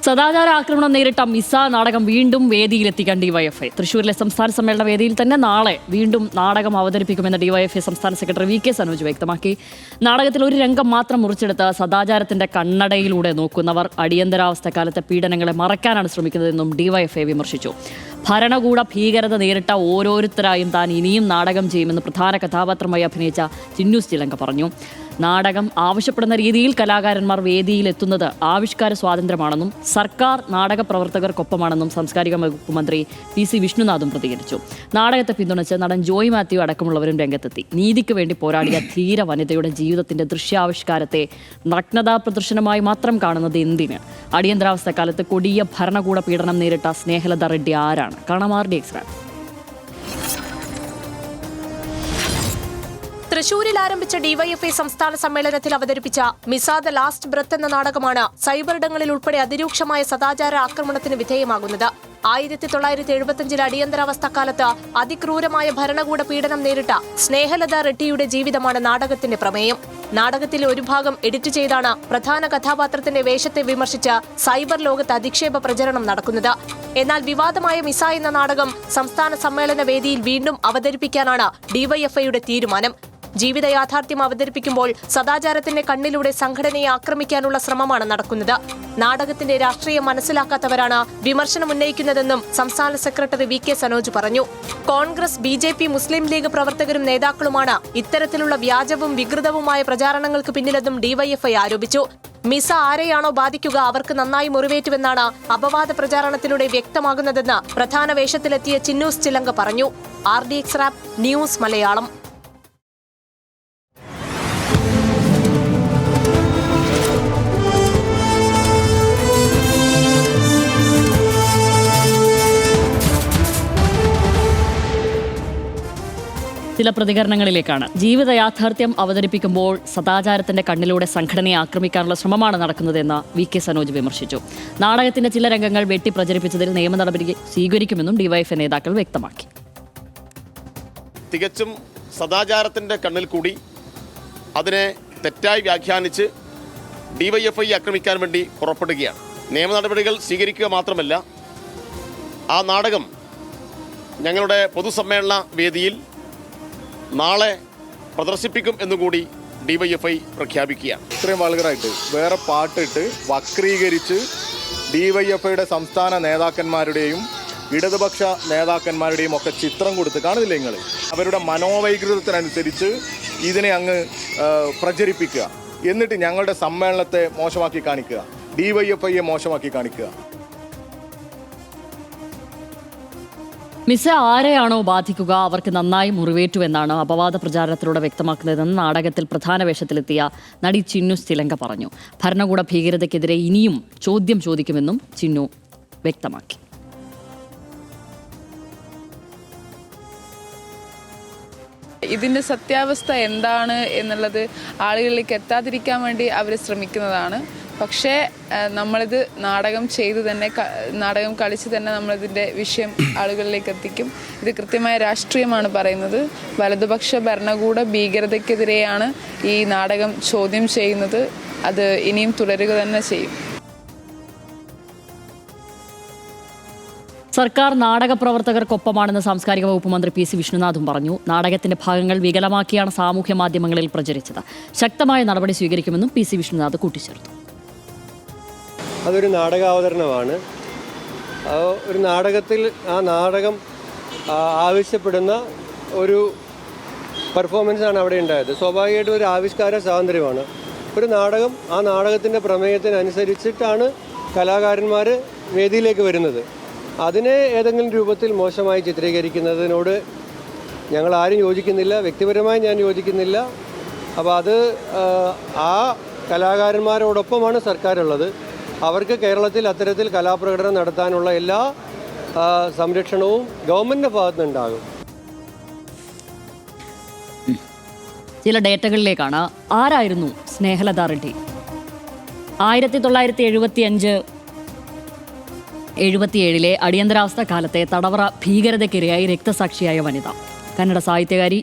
സദാചാര ആക്രമണം നേരിട്ട മിസ നാടകം വീണ്ടും വേദിയിലെത്തിക്കാൻ ഡിവൈഎഫ്ഐ. തൃശൂരിലെ സംസ്ഥാന സമ്മേളന വേദിയിൽ തന്നെ നാളെ വീണ്ടും നാടകം അവതരിപ്പിക്കുമെന്ന് ഡിവൈഎഫ്ഐ സംസ്ഥാന സെക്രട്ടറി വി കെ സനോജ് വ്യക്തമാക്കി. നാടകത്തിൽ ഒരു രംഗം മാത്രം മുറിച്ചെടുത്ത് സദാചാരത്തിന്റെ കണ്ണടയിലൂടെ നോക്കുന്നവർ അടിയന്തരാവസ്ഥ കാലത്തെ പീഡനങ്ങളെ മറക്കാനാണ് ശ്രമിക്കുന്നതെന്നും ഡിവൈഎഫ്ഐ വിമർശിച്ചു. ഭരണകൂട ഭീകരത നേരിട്ട ഓരോരുത്തരായും താൻ ഇനിയും നാടകം ചെയ്യുമെന്ന് പ്രധാന കഥാപാത്രമായി അഭിനയിച്ച ചിന്നൂസ് ചിലങ്ക പറഞ്ഞു. നാടകം ആവശ്യപ്പെടുന്ന രീതിയിൽ കലാകാരന്മാർ വേദിയിലെത്തുന്നത് ആവിഷ്കാര സ്വാതന്ത്ര്യമാണെന്നും സർക്കാർ നാടക പ്രവർത്തകർക്കൊപ്പമാണെന്നും സാംസ്കാരിക വകുപ്പ് മന്ത്രി PC വിഷ്ണുനാഥും പ്രതികരിച്ചു. നാടകത്തെ പിന്തുണച്ച് നടൻ ജോയ് മാത്യു അടക്കമുള്ളവരും രംഗത്തെത്തി. നീതിക്ക് വേണ്ടി പോരാടിയ ധീര വനിതയുടെ ജീവിതത്തിന്റെ ദൃശ്യാവിഷ്കാരത്തെ നഗ്നതാ പ്രദർശനമായി മാത്രം കാണുന്നത് എന്തിന്? അടിയന്തരാവസ്ഥ കാലത്ത് കൊടിയ ഭരണകൂട പീഡനം നേരിട്ട സ്നേഹലത റെഡ്ഡി ആരാണ്? കാണാം RDX റാപ്പ്. തൃശൂരിൽ ആരംഭിച്ച ഡിവൈഎഫ്ഐ സംസ്ഥാന സമ്മേളനത്തിൽ അവതരിപ്പിച്ച മിസ ദ ലാസ്റ്റ് ബ്രത്ത് എന്ന നാടകമാണ് സൈബറിടങ്ങളിൽ ഉൾപ്പെടെ അതിരൂക്ഷമായ സദാചാര ആക്രമണത്തിന് വിധേയമാകുന്നത്. 1975 അടിയന്തരാവസ്ഥ കാലത്ത് അതിക്രൂരമായ ഭരണകൂട പീഡനം നേരിട്ട സ്നേഹലത റെഡ്ഡിയുടെ ജീവിതമാണ് നാടകത്തിന്റെ പ്രമേയം. നാടകത്തിലെ ഒരു ഭാഗം എഡിറ്റ് ചെയ്താണ് പ്രധാന കഥാപാത്രത്തിന്റെ വേഷത്തെ വിമർശിച്ച് സൈബർ ലോകത്ത് അധിക്ഷേപ പ്രചരണം നടക്കുന്നത്. എന്നാൽ വിവാദമായ മിസ എന്ന നാടകം സംസ്ഥാന സമ്മേളന വേദിയിൽ വീണ്ടും അവതരിപ്പിക്കാനാണ് ഡിവൈഎഫ്ഐയുടെ തീരുമാനം. ജീവിത യാഥാർത്ഥ്യം അവതരിപ്പിക്കുമ്പോൾ സദാചാരത്തിന്റെ കണ്ണിലൂടെ സംഘടനയെ ആക്രമിക്കാനുള്ള ശ്രമമാണ് നടക്കുന്നത്. നാടകത്തിന്റെ രാഷ്ട്രീയം മനസ്സിലാക്കാത്തവരാണ് വിമർശനം ഉന്നയിക്കുന്നതെന്നും സംസ്ഥാന സെക്രട്ടറി വി കെ സനോജ് പറഞ്ഞു. കോൺഗ്രസ്, BJP, മുസ്ലിം ലീഗ് പ്രവർത്തകരും നേതാക്കളുമാണ് ഇത്തരത്തിലുള്ള വ്യാജവും വികൃതവുമായ പ്രചാരണങ്ങൾക്ക് പിന്നിലെന്നും ഡിവൈഎഫ്ഐ ആരോപിച്ചു. മിസ ആരെയാണോ ബാധിക്കുക അവർക്ക് നന്നായി മുറിവേറ്റുവെന്നാണ് അപവാദ പ്രചാരണത്തിലൂടെ വ്യക്തമാകുന്നതെന്ന് പ്രധാന വേഷത്തിലെത്തിയ ചിന്നൂസ് ചിലങ്ക പറഞ്ഞു. RDX rap news Malayalam. ചില പ്രതികരണങ്ങളിലേക്കാണ്. ജീവിത യാഥാർത്ഥ്യം അവതരിപ്പിക്കുമ്പോൾ സദാചാരത്തിന്റെ കണ്ണിലൂടെ സംഘടനയെ ആക്രമിക്കാനുള്ള ശ്രമമാണ് നടക്കുന്നതെന്ന് വി കെ സനോജ് വിമർശിച്ചു. നാടകത്തിന്റെ ചില രംഗങ്ങൾ വെട്ടി പ്രചരിപ്പിച്ചതിൽ നിയമ നടപടി സ്വീകരിക്കുമെന്നും ഡിവൈഎഫ്ഐ നേതാക്കൾ വ്യക്തമാക്കി. തികച്ചും സദാചാരത്തിന്റെ കണ്ണിൽ കൂടി അതിനെ തെറ്റായി വ്യാഖ്യാനിച്ച് ഡിവൈഎഫ്ഐ ആക്രമിക്കാൻ വേണ്ടി പുറപ്പെടുകയാണ്. നിയമ നടപടികൾ സ്വീകരിക്കുക മാത്രമല്ല, ആ നാടകം ഞങ്ങളുടെ പൊതുസമ്മേളന വേദിയിൽ നാളെ പ്രദർശിപ്പിക്കും എന്നുകൂടി ഡിവൈഎഫ്ഐ പ്രഖ്യാപിക്കുകയാണ്. ഇത്രയും വൾഗറായിട്ട് വേറെ പാട്ടിട്ട് വക്രീകരിച്ച് ഡിവൈഎഫ്ഐയുടെ സംസ്ഥാന നേതാക്കന്മാരുടെയും ഇടതുപക്ഷ നേതാക്കന്മാരുടെയും ഒക്കെ ചിത്രം കൊടുത്ത് കാണുന്നില്ല നിങ്ങൾ? അവരുടെ മനോവൈകൃതത്തിനനുസരിച്ച് ഇതിനെ അങ്ങ് പ്രചരിപ്പിക്കുക, എന്നിട്ട് ഞങ്ങളുടെ സമ്മേളനത്തെ മോശമാക്കി കാണിക്കുക, ഡിവൈഎഫ്ഐയെ മോശമാക്കി കാണിക്കുക. മിസ ആരെയാണോ ബാധിക്കുക അവർക്ക് നന്നായി മുറിവേറ്റുവെന്നാണ് അപവാദ പ്രചാരണത്തിലൂടെ വ്യക്തമാക്കുന്നതെന്ന് നാടകത്തിൽ പ്രധാന വേഷത്തിലെത്തിയ നടി ചിന്നൂസ് ചിലങ്ക പറഞ്ഞു. ഭരണകൂട ഭീകരതയ്ക്കെതിരെ ഇനിയും ചോദ്യം ചോദിക്കുമെന്നും ചിന്നു വ്യക്തമാക്കി. ഇതിൻ്റെ സത്യാവസ്ഥ എന്താണ് എന്നുള്ളത് ആളുകളിലേക്ക് എത്താതിരിക്കാൻ വേണ്ടി അവർ ശ്രമിക്കുന്നതാണ്. പക്ഷേ നമ്മളിത് നാടകം ചെയ്ത് തന്നെ, നാടകം കളിച്ച് തന്നെ നമ്മളിതിൻ്റെ വിഷയം ആളുകളിലേക്ക് എത്തിക്കും. ഇത് കൃത്യമായ രാഷ്ട്രീയമാണ് പറയുന്നത്. വലതുപക്ഷ ഭരണകൂട ഭീകരതയ്ക്കെതിരെയാണ് ഈ നാടകം ചോദ്യം ചെയ്യുന്നത്. അത് ഇനിയും തുടരുക തന്നെ ചെയ്യും. സർക്കാർ നാടക പ്രവർത്തകർക്കൊപ്പമാണെന്ന് സാംസ്കാരിക വകുപ്പ് മന്ത്രി PC വിഷ്ണുനാഥും പറഞ്ഞു. നാടകത്തിന്റെ ഭാഗങ്ങൾ വികലമാക്കിയാണ് സാമൂഹ്യ മാധ്യമങ്ങളിൽ പ്രചരിച്ചത്. ശക്തമായ നടപടി സ്വീകരിക്കുമെന്നും PC വിഷ്ണുനാഥ് കൂട്ടിച്ചേർത്തു. അതൊരു നാടകാവതരണമാണ്. ഒരു നാടകത്തിൽ ആ നാടകം ആവശ്യപ്പെടുന്ന ഒരു പെർഫോമൻസാണ് അവിടെ ഉണ്ടായത്. സ്വാഭാവികമായിട്ടും ഒരു ആവിഷ്കാര സ്വാതന്ത്ര്യമാണ്. ഒരു നാടകം, ആ നാടകത്തിൻ്റെ പ്രമേയത്തിനനുസരിച്ചിട്ടാണ് കലാകാരന്മാർ വേദിയിലേക്ക് വരുന്നത്. അതിനെ ഏതെങ്കിലും രൂപത്തിൽ മോശമായി ചിത്രീകരിക്കുന്നതിനോട് ഞങ്ങൾ ആരും യോജിക്കുന്നില്ല. വ്യക്തിപരമായി ഞാൻ യോജിക്കുന്നില്ല. അപ്പോൾ അത് ആ കലാകാരന്മാരോടൊപ്പമാണ് സർക്കാരുള്ളത്. അവർക്ക് കേരളത്തിൽ അത്തരത്തിൽ കലാപ്രകടനം നടത്താനുള്ള എല്ലാ സംരക്ഷണവും ഗവൺമെൻറ്റിൻ്റെ ഭാഗത്തുനിന്നുണ്ടാകും. ചില ഡേറ്റകളിലേക്കാണ്. ആരായിരുന്നു സ്നേഹലത റെഡ്ഡി? 1975-77 അടിയന്തരാവസ്ഥ കാലത്തെ തടവറ ഭീകരതയ്ക്കിരയായി രക്തസാക്ഷിയായ വനിത. കന്നഡ സാഹിത്യകാരി,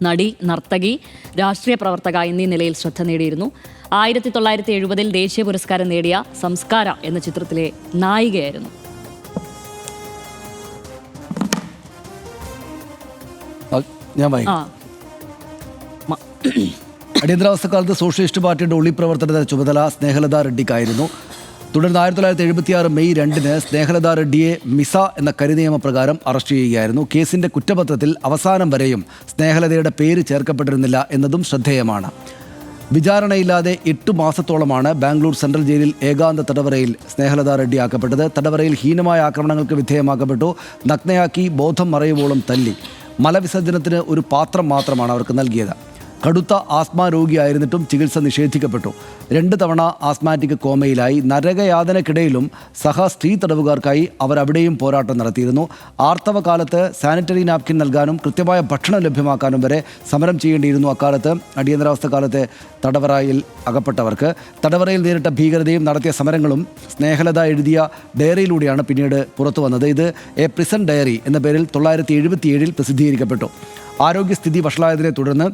നടി, നർത്തകി, രാഷ്ട്രീയ പ്രവർത്തക എന്നീ നിലയിൽ ശ്രദ്ധ നേടിയിരുന്നു. 1970 ദേശീയ പുരസ്കാരം നേടിയ സംസ്കാര എന്ന ചിത്രത്തിലെ നായികയായിരുന്നു. ഞാൻ വായിക്കാം. അടിയന്തരാവസ്ഥക്കാലത്ത് സോഷ്യലിസ്റ്റ് പാർട്ടിയുടെ ഒളിപ്രവർത്തനത്തിന്റെ ചുമതല സ്നേഹലത റെഡ്ഡിക്കായിരുന്നു. തുടർന്ന് 1976 മെയ് 2 സ്നേഹലത റെഡ്ഡിയെ മിസ എന്ന കരിനിയമപ്രകാരം അറസ്റ്റ് ചെയ്യുകയായിരുന്നു. കേസിന്റെ കുറ്റപത്രത്തിൽ അവസാനം വരെയും സ്നേഹലതയുടെ പേര് ചേർക്കപ്പെട്ടിരുന്നില്ല എന്നതും ശ്രദ്ധേയമാണ്. വിചാരണയില്ലാതെ 8 മാസത്തോളമാണ് ബാംഗ്ലൂർ സെൻട്രൽ ജയിലിൽ ഏകാന്ത തടവറയിൽ സ്നേഹലത റെഡ്ഡി ആക്കപ്പെട്ടത്. തടവറയിൽ ഹീനമായ ആക്രമണങ്ങൾക്ക് വിധേയമാക്കപ്പെട്ടു. നഗ്നയാക്കി ബോധം മറയുവോളം തല്ലി. മലവിസർജനത്തിന് ഒരു പാത്രം മാത്രമാണ് അവർക്ക് നൽകിയത്. കടുത്ത ആസ്മ രോഗിയായിരുന്നിട്ടും ചികിത്സ നിഷേധിക്കപ്പെട്ടു. 2 തവണ ആസ്മാറ്റിക് കോമയിലായി. നരകയാതനക്കിടയിലും സ്ത്രീ തടവുകാർക്കായി അവർ അവിടെയും പോരാട്ടം നടത്തിയിരുന്നു. ആർത്തവ കാലത്ത് സാനിറ്ററി നാപ്കിൻ നൽകാനും കൃത്യമായ ഭക്ഷണം ലഭ്യമാക്കാനും വരെ സമരം ചെയ്യേണ്ടിയിരുന്നു. അക്കാലത്ത് അടിയന്തരാവസ്ഥ കാലത്തെ തടവറയിൽ അകപ്പെട്ടവർക്ക് തടവറയിൽ നേരിട്ട ഭീകരതയും നടത്തിയ സമരങ്ങളും സ്നേഹലത എഴുതിയ ഡയറിയിലൂടെയാണ് പിന്നീട് പുറത്തു വന്നത്. ഇത് എ പ്രിസൺ ഡയറി എന്ന പേരിൽ 1977 പ്രസിദ്ധീകരിക്കപ്പെട്ടു. ആരോഗ്യസ്ഥിതി വഷളായതിനെ തുടർന്ന്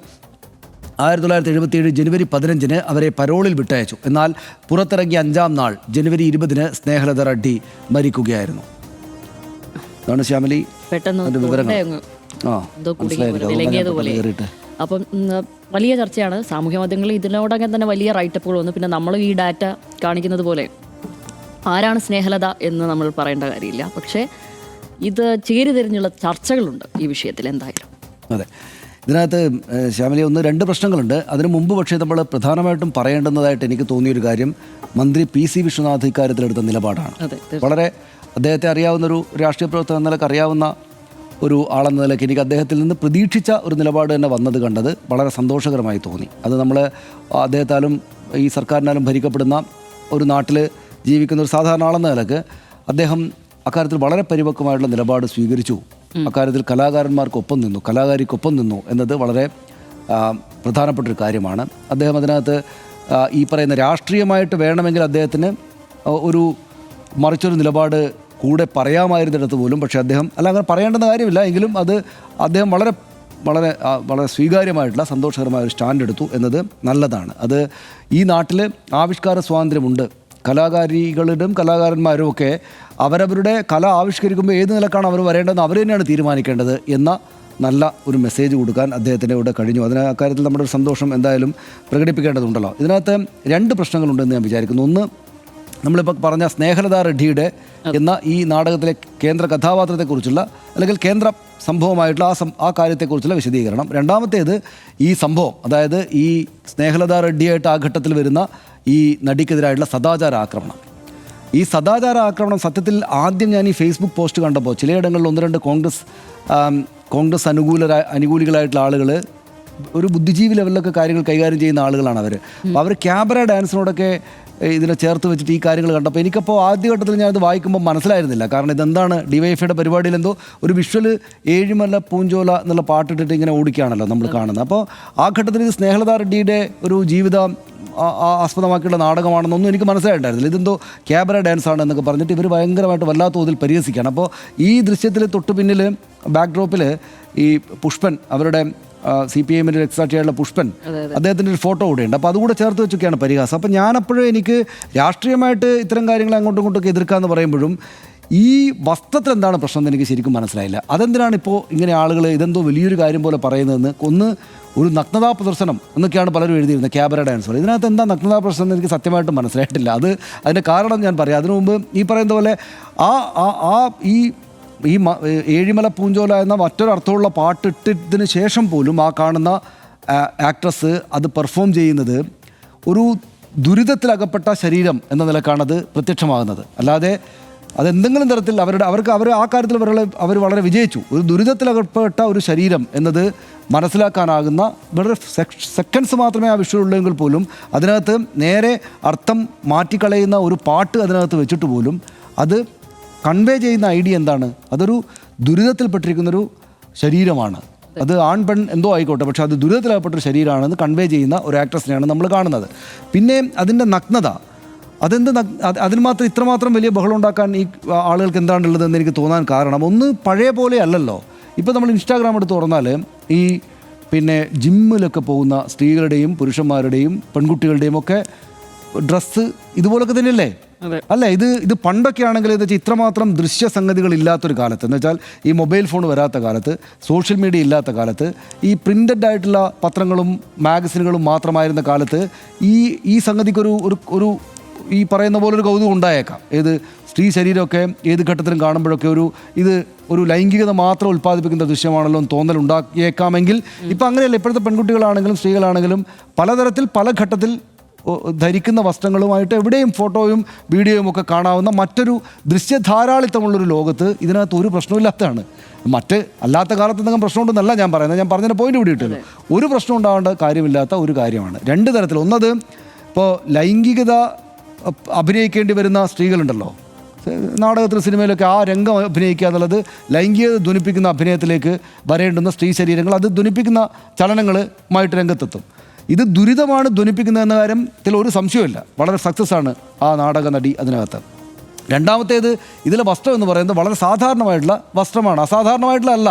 1977 ജനുവരി 15 അവരെ പരോളിൽ വിട്ടയച്ചു. എന്നാൽ പുറത്തിറങ്ങിയ 5-ാം നാൾ ജനുവരി 20 സ്നേഹലത റെഡ്ഡി മരിക്കുകയായിരുന്നു. അതാണ് ശ്യാമലി അപ്പം വലിയ ചർച്ചയാണ് സാമൂഹ്യ മാധ്യമങ്ങളിൽ. ഇതിനോടകം തന്നെ വലിയ റൈറ്റപ്പുകൾ വന്നു. പിന്നെ നമ്മൾ ഈ ഡാറ്റ കാണിക്കുന്നത് പോലെ ആരാണ് സ്നേഹലത എന്ന് നമ്മൾ പറയേണ്ട കാര്യമില്ല. പക്ഷേ ഇത് ചേരിതിരിഞ്ഞുള്ള ചർച്ചകളുണ്ട് ഈ വിഷയത്തിൽ എന്തായാലും. അതെ, ഇതിനകത്ത് ശ്യാമലി 1-2 പ്രശ്നങ്ങളുണ്ട്. അതിനു മുമ്പ് പക്ഷേ നമ്മൾ പ്രധാനമായിട്ടും പറയേണ്ടുന്നതായിട്ട് എനിക്ക് തോന്നിയൊരു കാര്യം മന്ത്രി PC വിശ്വനാഥ് ഇക്കാര്യത്തിലെടുത്ത നിലപാടാണ്. വളരെ അദ്ദേഹത്തെ അറിയാവുന്നൊരു രാഷ്ട്രീയ പ്രവർത്തകൻ എന്ന നിലക്ക് അറിയാവുന്ന ഒരു ആളെന്ന നിലയ്ക്ക് എനിക്ക് അദ്ദേഹത്തിൽ നിന്ന് പ്രതീക്ഷിച്ച ഒരു നിലപാട് തന്നെ കണ്ടത് വളരെ സന്തോഷകരമായി തോന്നി. അത് നമ്മൾ അദ്ദേഹത്താലും ഈ സർക്കാരിനാലും ഭരിക്കപ്പെടുന്ന ഒരു നാട്ടിൽ ജീവിക്കുന്ന ഒരു സാധാരണ ആളെന്ന നിലക്ക് അദ്ദേഹം അക്കാര്യത്തിൽ വളരെ പരിപക്വമായിട്ടുള്ള നിലപാട് സ്വീകരിച്ചു. അക്കാര്യത്തിൽ കലാകാരന്മാർക്കൊപ്പം നിന്നു, കലാകാരിക്കൊപ്പം നിന്നു എന്നത് വളരെ പ്രധാനപ്പെട്ടൊരു കാര്യമാണ്. അദ്ദേഹം അതിനകത്ത് ഈ പറയുന്ന രാഷ്ട്രീയമായിട്ട് വേണമെങ്കിൽ അദ്ദേഹത്തിന് ഒരു മറിച്ചൊരു നിലപാട് കൂടെ പറയാമായിരുന്നിടത്ത് പോലും, പക്ഷേ അദ്ദേഹം അങ്ങനെ പറയേണ്ടെന്ന കാര്യമില്ല എങ്കിലും അത് അദ്ദേഹം വളരെ വളരെ വളരെ സ്വീകാര്യമായിട്ടുള്ള സന്തോഷകരമായ ഒരു സ്റ്റാൻഡ് എടുത്തു എന്നത് നല്ലതാണ്. അത് ഈ നാട്ടിൽ ആവിഷ്കാര സ്വാതന്ത്ര്യമുണ്ട്. കലാകാരികളും കലാകാരന്മാരും ഒക്കെ അവരവരുടെ കല ആവിഷ്കരിക്കുമ്പോൾ ഏത് നിലക്കാണ് അവർ വരേണ്ടതെന്ന് അവർ തന്നെയാണ് തീരുമാനിക്കേണ്ടത് എന്ന നല്ല ഒരു മെസ്സേജ് കൊടുക്കാൻ അദ്ദേഹത്തിൻ്റെ കൂടെ കഴിഞ്ഞു. അതിന് അക്കാര്യത്തിൽ നമ്മുടെ ഒരു സന്തോഷം എന്തായാലും പ്രകടിപ്പിക്കേണ്ടതുണ്ടല്ലോ. ഇതിനകത്ത് 2 പ്രശ്നങ്ങളുണ്ടെന്ന് ഞാൻ വിചാരിക്കുന്നു. ഒന്ന്, നമ്മളിപ്പോൾ പറഞ്ഞ സ്നേഹലത റെഡ്ഡിയുടെ എന്ന ഈ നാടകത്തിലെ കേന്ദ്ര കഥാപാത്രത്തെക്കുറിച്ചുള്ള അല്ലെങ്കിൽ കേന്ദ്ര സംഭവമായിട്ടുള്ള ആ കാര്യത്തെക്കുറിച്ചുള്ള വിശദീകരണം. രണ്ടാമത്തേത് ഈ സംഭവം, അതായത് ഈ സ്നേഹലത റെഡ്ഡിയായിട്ട് ആ ഘട്ടത്തിൽ വരുന്ന ഈ നടിക്കെതിരായിട്ടുള്ള സദാചാര ആക്രമണം. ഈ സദാചാര ആക്രമണം സത്യത്തിൽ ആദ്യം ഞാൻ ഈ ഫേസ്ബുക്ക് പോസ്റ്റ് കണ്ടപ്പോൾ ചിലയിടങ്ങളിൽ 1-2 കോൺഗ്രസ് അനുകൂലികളായിട്ടുള്ള ആളുകൾ ഒരു ബുദ്ധിജീവി ലെവലിലൊക്കെ കാര്യങ്ങൾ കൈകാര്യം ചെയ്യുന്ന ആളുകളാണ് അവർ. അപ്പോൾ അവർ ക്യാബറ ഡാൻസിനോടൊക്കെ ഇതിനെ ചേർത്ത് വെച്ചിട്ട് ഈ കാര്യങ്ങൾ കണ്ടപ്പോൾ എനിക്കപ്പോൾ ആദ്യഘട്ടത്തിൽ ഞാനത് വായിക്കുമ്പോൾ മനസ്സിലായിരുന്നില്ല. കാരണം ഇതെന്താണ് DYFIയുടെ പരിപാടിയിൽ എന്തോ ഒരു വിഷ്വൽ ഏഴിമല പൂഞ്ചോല എന്നുള്ള പാട്ടിട്ടിട്ട് ഇങ്ങനെ ഓടിക്കുകയാണല്ലോ നമ്മൾ കാണുന്നത്. അപ്പോൾ ആ ഘട്ടത്തിൽ ഇത് സ്നേഹലത റെഡ്ഡിയുടെ ഒരു ജീവിതം ആസ്പദമാക്കിയുള്ള നാടകമാണെന്നൊന്നും എനിക്ക് മനസ്സിലായിട്ടുണ്ടായിരുന്നില്ല. ഇതെന്തോ ക്യാബറ ഡാൻസാണ് എന്നൊക്കെ പറഞ്ഞിട്ട് ഇവർ ഭയങ്കരമായിട്ട് വല്ലാത്ത തോതിൽ പരിഹസിക്കുകയാണ്. അപ്പോൾ ഈ ദൃശ്യത്തിൽ തൊട്ട് പിന്നിൽ ബാക്ക്ഡ്രോപ്പിൽ ഈ പുഷ്പൻ, അവരുടെ CPIഎമ്മിൻ്റെ എക്സാക്റ്റായിട്ടുള്ള പുഷ്പൻ, അദ്ദേഹത്തിൻ്റെ ഒരു ഫോട്ടോ കൂടെ ഉണ്ട്. അപ്പോൾ അതുകൂടെ ചേർത്ത് വെച്ചൊക്കെയാണ് പരിഹാസം. അപ്പോൾ ഞാനപ്പോഴും എനിക്ക് രാഷ്ട്രീയമായിട്ട് ഇത്തരം കാര്യങ്ങൾ അങ്ങോട്ടും ഇങ്ങോട്ടൊക്കെ എതിർക്കാമെന്ന് പറയുമ്പോഴും ഈ വസ്ത്രത്തിൽ എന്താണ് പ്രശ്നം എന്ന് എനിക്ക് ശരിക്കും മനസ്സിലായില്ല. അതെന്തിനാണ് ഇപ്പോൾ ഇങ്ങനെ ആളുകൾ ഇതെന്തോ വലിയൊരു കാര്യം പോലെ പറയുന്നതെന്ന്. ഒരു നഗ്നതാ പ്രദർശനം എന്നൊക്കെയാണ് പലരും എഴുതിയിരുന്നത്, ക്യാബറ ഡാൻസ്. ഇതിനകത്ത് എന്താ നഗ്നതാ പ്രദർശനം എന്ന് എനിക്ക് സത്യമായിട്ട് മനസ്സിലായിട്ടില്ല. അതിൻ്റെ കാരണം ഞാൻ പറയാം. അതിനു മുമ്പ് ഈ പറയുന്ന പോലെ ഈ ഏഴിമല പൂഞ്ചോല എന്ന മറ്റൊരർത്ഥമുള്ള പാട്ടിട്ടതിന് ശേഷം പോലും ആ കാണുന്ന ആക്ട്രസ് അത് പെർഫോം ചെയ്യുന്നത് ഒരു ദുരിതത്തിലകപ്പെട്ട ശരീരം എന്ന നിലക്കാണത് പ്രത്യക്ഷമാകുന്നത്. അല്ലാതെ അതെന്തെങ്കിലും തരത്തിൽ അവർ ആ കാര്യത്തിൽ അവർ വളരെ വിജയിച്ചു. ഒരു ദുരിതത്തിലകപ്പെട്ട ഒരു ശരീരം എന്നത് മനസ്സിലാക്കാനാകുന്ന വളരെ സെക്കൻഡ്സ് മാത്രമേ ആ വിഷയമുള്ളെങ്കിൽ പോലും അതിനകത്ത് നേരെ അർത്ഥം മാറ്റിക്കളയുന്ന ഒരു പാട്ട് അതിനകത്ത് വെച്ചിട്ട് പോലും അത് കൺവേ ചെയ്യുന്ന ഐഡിയ എന്താണ്? അതൊരു ദുരിതത്തിൽപ്പെട്ടിരിക്കുന്നൊരു ശരീരമാണ്. അത് ആൺ പെൺ എന്തോ ആയിക്കോട്ടെ, പക്ഷെ അത് ദുരിതത്തിലകപ്പെട്ടൊരു ശരീരമാണെന്ന് കൺവേ ചെയ്യുന്ന ഒരു ആക്ട്രസിനെയാണ് നമ്മൾ കാണുന്നത്. പിന്നെ അതിൻ്റെ നഗ്നത, അതിന് മാത്രം ഇത്രമാത്രം വലിയ ബഹളം ഉണ്ടാക്കാൻ ഈ ആളുകൾക്ക് എന്താണുള്ളതെന്ന് എനിക്ക് തോന്നാൻ കാരണം, ഒന്ന് പഴയ പോലെ അല്ലല്ലോ. ഇപ്പോൾ നമ്മൾ ഇൻസ്റ്റാഗ്രാം എടുത്ത് തുറന്നാൽ ഈ പിന്നെ ജിമ്മിലൊക്കെ പോകുന്ന സ്ത്രീകളുടെയും പുരുഷന്മാരുടെയും പെൺകുട്ടികളുടെയും ഒക്കെ ഡ്രസ്സ് ഇതുപോലൊക്കെ തന്നെയല്ലേ? അല്ല, ഇത് പണ്ടൊക്കെ ആണെങ്കിൽ എന്ന് വെച്ചാൽ ഇത്രമാത്രം ദൃശ്യസംഗതികൾ ഇല്ലാത്തൊരു കാലത്ത്, എന്ന് വെച്ചാൽ ഈ മൊബൈൽ ഫോൺ വരാത്ത കാലത്ത്, സോഷ്യൽ മീഡിയ ഇല്ലാത്ത കാലത്ത്, ഈ പ്രിൻ്റഡ് ആയിട്ടുള്ള പത്രങ്ങളും മാഗസിനുകളും മാത്രമായിരുന്ന കാലത്ത് ഈ സംഗതിക്കൊരു ഒരു ഈ പറയുന്ന പോലെ ഒരു കൗതുകം ഉണ്ടായേക്കാം. ഏത് സ്ത്രീ ശരീരമൊക്കെ ഏത് ഘട്ടത്തിലും കാണുമ്പോഴൊക്കെ ഒരു ലൈംഗികത മാത്രം ഉൽപ്പാദിപ്പിക്കുന്ന ദൃശ്യമാണല്ലോ എന്ന് തോന്നൽ ഉണ്ടാക്കിയേക്കാമെങ്കിൽ ഇപ്പം അങ്ങനെയല്ല. ഇപ്പോഴത്തെ പെൺകുട്ടികളാണെങ്കിലും സ്ത്രീകളാണെങ്കിലും പലതരത്തിൽ പല ഘട്ടത്തിൽ ധരിക്കുന്ന വസ്ത്രങ്ങളുമായിട്ട് എവിടെയും ഫോട്ടോയും വീഡിയോയും ഒക്കെ കാണാവുന്ന മറ്റൊരു ദൃശ്യധാരാളിത്തമുള്ളൊരു ലോകത്ത് ഇതിനകത്ത് ഒരു പ്രശ്നമില്ലാത്തതാണ്. അല്ലാത്ത കാലത്ത് എന്തെങ്കിലും പ്രശ്നമുണ്ടെന്നല്ല ഞാൻ പറയുന്നത്. ഞാൻ പറഞ്ഞതിൻ്റെ പോയിന്റ് കൂടി ഇട്ടല്ലോ. ഒരു പ്രശ്നം ഉണ്ടാവേണ്ട കാര്യമില്ലാത്ത ഒരു കാര്യമാണ്. രണ്ട് തരത്തിൽ. ഒന്നത്, ഇപ്പോൾ ലൈംഗികത അഭിനയിക്കേണ്ടി വരുന്ന സ്ത്രീകളുണ്ടല്ലോ, നാടകത്തിൽ സിനിമയിലൊക്കെ ആ രംഗം അഭിനയിക്കുക എന്നുള്ളത് ലൈംഗികത ധ്വനിപ്പിക്കുന്ന അഭിനയത്തിലേക്ക് വരേണ്ടുന്ന സ്ത്രീ ശരീരങ്ങൾ, അത് ധ്വനിപ്പിക്കുന്ന ചലനങ്ങളുമായിട്ട് രംഗത്തെത്തും. ഇത് ദുരിതമാണ് ധ്വനിപ്പിക്കുന്നതെന്ന കാര്യത്തിൽ ഒരു സംശയമില്ല. വളരെ സക്സസ് ആണ് ആ നാടക നടി അതിനകത്ത്. രണ്ടാമത്തേത്, ഇതിലെ വസ്ത്രം എന്ന് പറയുന്നത് വളരെ സാധാരണമായിട്ടുള്ള വസ്ത്രമാണ്, അസാധാരണമായിട്ടുള്ള അല്ല.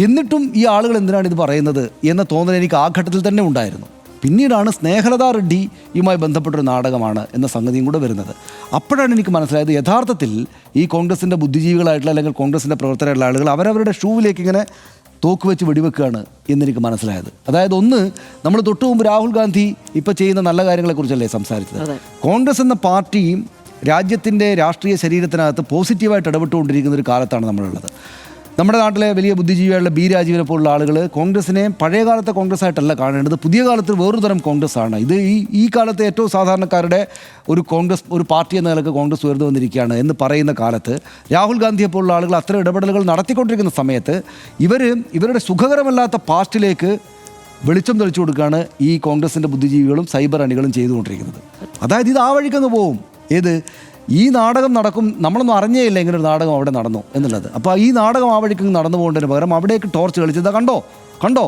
എന്നിട്ടും ഈ ആളുകൾ എന്തിനാണ് ഇത് പറയുന്നത് എന്ന തോന്നൽ എനിക്ക് ആ ഘട്ടത്തിൽ തന്നെ ഉണ്ടായിരുന്നു. പിന്നീടാണ് സ്നേഹലത റെഡ്ഡിയുമായി ബന്ധപ്പെട്ടൊരു നാടകമാണ് എന്ന സംഗതിയും കൂടെ വരുന്നത്. അപ്പോഴാണ് എനിക്ക് മനസ്സിലായത് യഥാർത്ഥത്തിൽ ഈ കോൺഗ്രസിൻ്റെ ബുദ്ധിജീവികളായിട്ടുള്ള അല്ലെങ്കിൽ കോൺഗ്രസിൻ്റെ പ്രവർത്തകരായിട്ടുള്ള ആളുകൾ അവരവരുടെ ഷൂവിലേക്ക് ഇങ്ങനെ തോക്ക് വെച്ച് വെടിവെക്കുകയാണ് എന്നെനിക്ക് മനസ്സിലായത്. അതായത് ഒന്ന്, നമ്മൾ തൊട്ടു മുമ്പ് രാഹുൽ ഗാന്ധി ഇപ്പോൾ ചെയ്യുന്ന നല്ല കാര്യങ്ങളെക്കുറിച്ചല്ലേ സംസാരിച്ചത്. കോൺഗ്രസ് എന്ന പാർട്ടിയും രാജ്യത്തിൻ്റെ രാഷ്ട്രീയ ശരീരത്തിനകത്ത് പോസിറ്റീവായിട്ട് ഇടപെട്ടുകൊണ്ടിരിക്കുന്ന ഒരു കാലത്താണ് നമ്മളുള്ളത്. നമ്മുടെ നാട്ടിലെ വലിയ ബുദ്ധിജീവിയായിട്ടുള്ള ബി രാജീവിനെ പോലുള്ള ആളുകൾ കോൺഗ്രസിനെ പഴയ കാലത്തെ കോൺഗ്രസ് ആയിട്ടല്ല കാണേണ്ടത്, പുതിയ കാലത്ത് വേറൊരു തരം കോൺഗ്രസ് ആണ് ഇത്. ഈ കാലത്തെ ഏറ്റവും സാധാരണക്കാരുടെ ഒരു പാർട്ടി എന്ന നിലക്ക് കോൺഗ്രസ് ഉയർന്നു വന്നിരിക്കുകയാണ് എന്ന് പറയുന്ന കാലത്ത് രാഹുൽ ഗാന്ധിയെ പോലുള്ള ആളുകൾ അത്തരം ഇടപെടലുകൾ നടത്തിക്കൊണ്ടിരിക്കുന്ന സമയത്ത് ഇവരുടെ സുഖകരമല്ലാത്ത പാസ്റ്റിലേക്ക് വെളിച്ചം തെളിച്ചു കൊടുക്കുകയാണ് ഈ കോൺഗ്രസിൻ്റെ ബുദ്ധിജീവികളും സൈബർ അണികളും ചെയ്തുകൊണ്ടിരിക്കുന്നത്. അതായത് ഇത് ആ വഴിക്കങ്ങ് പോവും. ഏത് ഈ നാടകം നടക്കും, നമ്മളൊന്നും അറിഞ്ഞേയില്ല ഇങ്ങനെ ഒരു നാടകം അവിടെ നടന്നു എന്നുള്ളത്. അപ്പോൾ ഈ നാടകം ആ വഴിക്ക് നടന്നു പോകേണ്ടതിന് പകരം അവിടേക്ക് ടോർച്ച് കളിച്ചത് കണ്ടോ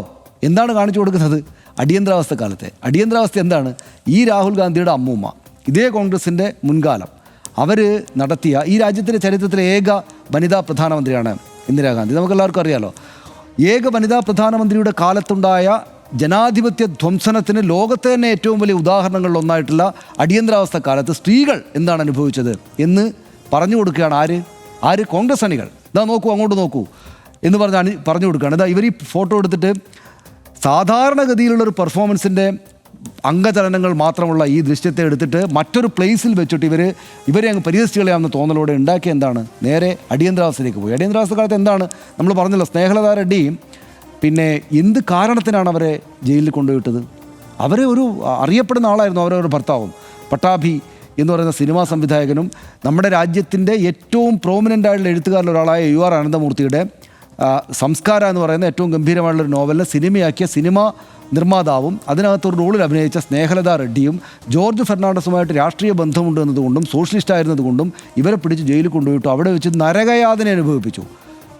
എന്താണ് കാണിച്ചു കൊടുക്കുന്നത്? അടിയന്തരാവസ്ഥ കാലത്തെ അടിയന്തരാവസ്ഥ എന്താണ്? ഈ രാഹുൽ ഗാന്ധിയുടെ അമ്മൂമ്മ, ഇതേ കോൺഗ്രസിൻ്റെ മുൻകാലം, അവർ നടത്തിയ ഈ രാജ്യത്തിൻ്റെ ചരിത്രത്തിലെ ഏക വനിതാ പ്രധാനമന്ത്രിയാണ് ഇന്ദിരാഗാന്ധി. നമുക്കെല്ലാവർക്കും അറിയാലോ. ഏക വനിതാ പ്രധാനമന്ത്രിയുടെ കാലത്തുണ്ടായ ജനാധിപത്യ ധ്വംസനത്തിന് ലോകത്തെ തന്നെ ഏറ്റവും വലിയ ഉദാഹരണങ്ങളിലൊന്നായിട്ടുള്ള അടിയന്തരാവസ്ഥ കാലത്ത് സ്ത്രീകൾ എന്താണ് അനുഭവിച്ചത് എന്ന് പറഞ്ഞു കൊടുക്കുകയാണ് ആര് കോൺഗ്രസ് അണികൾ. ഇതാ നോക്കൂ, അങ്ങോട്ട് നോക്കൂ എന്ന് പറഞ്ഞു കൊടുക്കുകയാണ്. ഇതാ ഇവർ ഈ ഫോട്ടോ എടുത്തിട്ട് സാധാരണഗതിയിലുള്ളൊരു പെർഫോമൻസിൻ്റെ അംഗചലനങ്ങൾ മാത്രമുള്ള ഈ ദൃശ്യത്തെ എടുത്തിട്ട് മറ്റൊരു പ്ലേസിൽ വെച്ചിട്ട് ഇവരെ അങ്ങ് പരിഹസിച്ച് കളയാമെന്ന തോന്നലോടെ ഉണ്ടാക്കിയ എന്താണ്, നേരെ അടിയന്തരാവസ്ഥയിലേക്ക് പോയി. അടിയന്തരാവസ്ഥ കാലത്ത് എന്താണ് നമ്മൾ പറഞ്ഞല്ലോ, സ്നേഹലത റെഡ്ഡിയും പിന്നെ എന്ത് കാരണത്തിനാണ് അവരെ ജയിലിൽ കൊണ്ടുപോയിട്ടത്? അവരെ ഒരു അറിയപ്പെടുന്ന ആളായിരുന്നു അവരവരുടെ ഭർത്താവും. പട്ടാഭി എന്ന് പറയുന്ന സിനിമാ സംവിധായകനും നമ്മുടെ രാജ്യത്തിൻ്റെ ഏറ്റവും പ്രോമിനൻ്റ് ആയിട്ടുള്ള എഴുത്തുകാരിൽ ഒരാളായ UR അനന്തമൂർത്തിയുടെ സംസ്കാര എന്ന് പറയുന്ന ഏറ്റവും ഗംഭീരമായിട്ടുള്ളൊരു നോവലിനെ സിനിമയാക്കിയ സിനിമാ നിർമ്മാതാവും അതിനകത്തൊരു റോളിൽ അഭിനയിച്ച സ്നേഹലത റെഡ്ഡിയും ജോർജ് ഫെർണാണ്ടസുമായിട്ട് രാഷ്ട്രീയ ബന്ധമുണ്ട് എന്നതുകൊണ്ടും സോഷ്യലിസ്റ്റ് ആയിരുന്നതുകൊണ്ടും ഇവരെ പിടിച്ച് ജയിലിൽ കൊണ്ടുപോയിട്ടു. അവിടെ വെച്ച് നരകയാതന അനുഭവിപ്പിച്ചു,